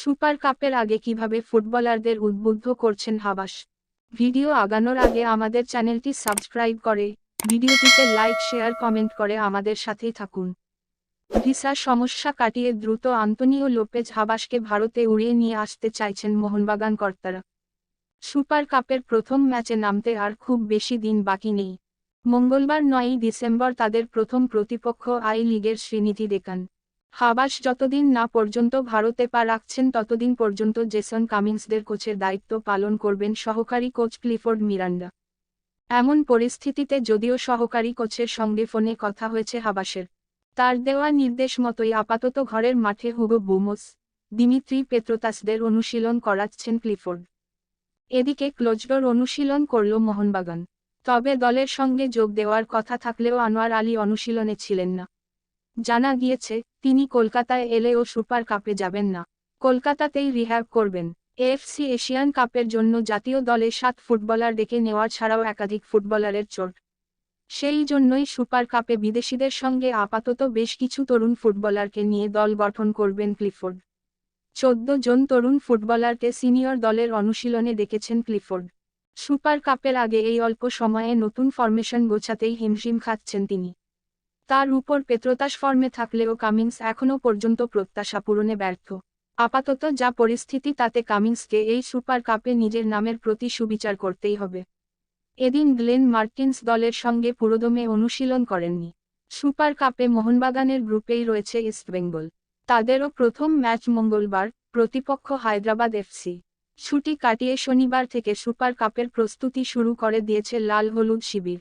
Super কাপের আগে কিভাবে ফুটবলারদের উদ্বুদ্ধ করছেন হাবাস। ভিডিও আগানোর আগে আমাদের চ্যানেলটি সাবস্ক্রাইব করে, ভিডিওটিতে লাইক শেয়ার কমেন্ট করে আমাদের সাথেই থাকুন। ভিসা সমস্যা কাটিয়ে দ্রুত আন্তোনিও লোপেজ হাবাসকে ভারতে উড়িয়ে নিয়ে আসতে চাইছেন মোহনবাগান কর্তারা। সুপার কাপের প্রথম ম্যাচে নামতে আর খুব বেশি দিন বাকি নেই। মঙ্গলবার 9ই ডিসেম্বর তাদের প্রথম প্রতিপক্ষ আই লিগের শ্রীনিধি দেকান। হাবাস যতদিন না পর্যন্ত ভারতে পা রাখছেন ততদিন পর্যন্ত জেসন কামিন্সদের কোচের দায়িত্ব পালন করবেন সহকারী কোচ ক্লিফোর্ড মিরান্ডা। এমন পরিস্থিতিতে যদিও সহকারী কোচের সঙ্গে ফোনে কথা হয়েছে হাবাসের, তার দেওয়া নির্দেশ মতোই আপাতত ঘরের মাঠে হুগো বুমোস, দিমিত্রি পেত্রোতাসদের অনুশীলন করাচ্ছেন ক্লিফোর্ড। এদিকে ক্লোজডোর অনুশীলন করল মোহনবাগান। তবে দলের সঙ্গে যোগ দেওয়ার কথা থাকলেও আনোয়ার আলী অনুশীলনে ছিলেন না। জানা গিয়েছে, তিনি কলকাতায় এলেও সুপার কাপে যাবেন না, কলকাতাতেই রিহ্যাব করবেন। এএফসি এশিয়ান কাপের জন্য জাতীয় দলে 7 ফুটবলার ডেকে নেওয়ার ছাড়াও একাধিক ফুটবলারের চোট। সেই জন্যই সুপার কাপে বিদেশিদের সঙ্গে আপাতত বেশ কিছু তরুণ ফুটবলারকে নিয়ে দল গঠন করবেন ক্লিফোর্ড। 14 জন তরুণ ফুটবলারকে সিনিয়র দলের অনুশীলনে ডেকেছেন ক্লিফোর্ড। সুপার কাপের আগে এই অল্প সময়ে নতুন ফরমেশন গোছাতেই হিমশিম খাচ্ছেন তিনি। তার উপর পেত্রোতাস ফর্মে থাকলেও কামিন্স এখনও পর্যন্ত প্রত্যাশা পূরণে ব্যর্থ। আপাতত যা পরিস্থিতি তাতে কামিন্সকে এই সুপার কাপে নিজের নামের প্রতি সুবিচার করতেই হবে। এদিন গ্লেন মার্টিন্স দলের সঙ্গে পুরোদমে অনুশীলন করেননি। সুপার কাপে মোহনবাগানের গ্রুপেই রয়েছে ইস্টবেঙ্গল। তাদেরও প্রথম ম্যাচ মঙ্গলবার, প্রতিপক্ষ হায়দ্রাবাদ এফসি। ছুটি কাটিয়ে শনিবার থেকে সুপার কাপের প্রস্তুতি শুরু করে দিয়েছে লাল হলুদ শিবির।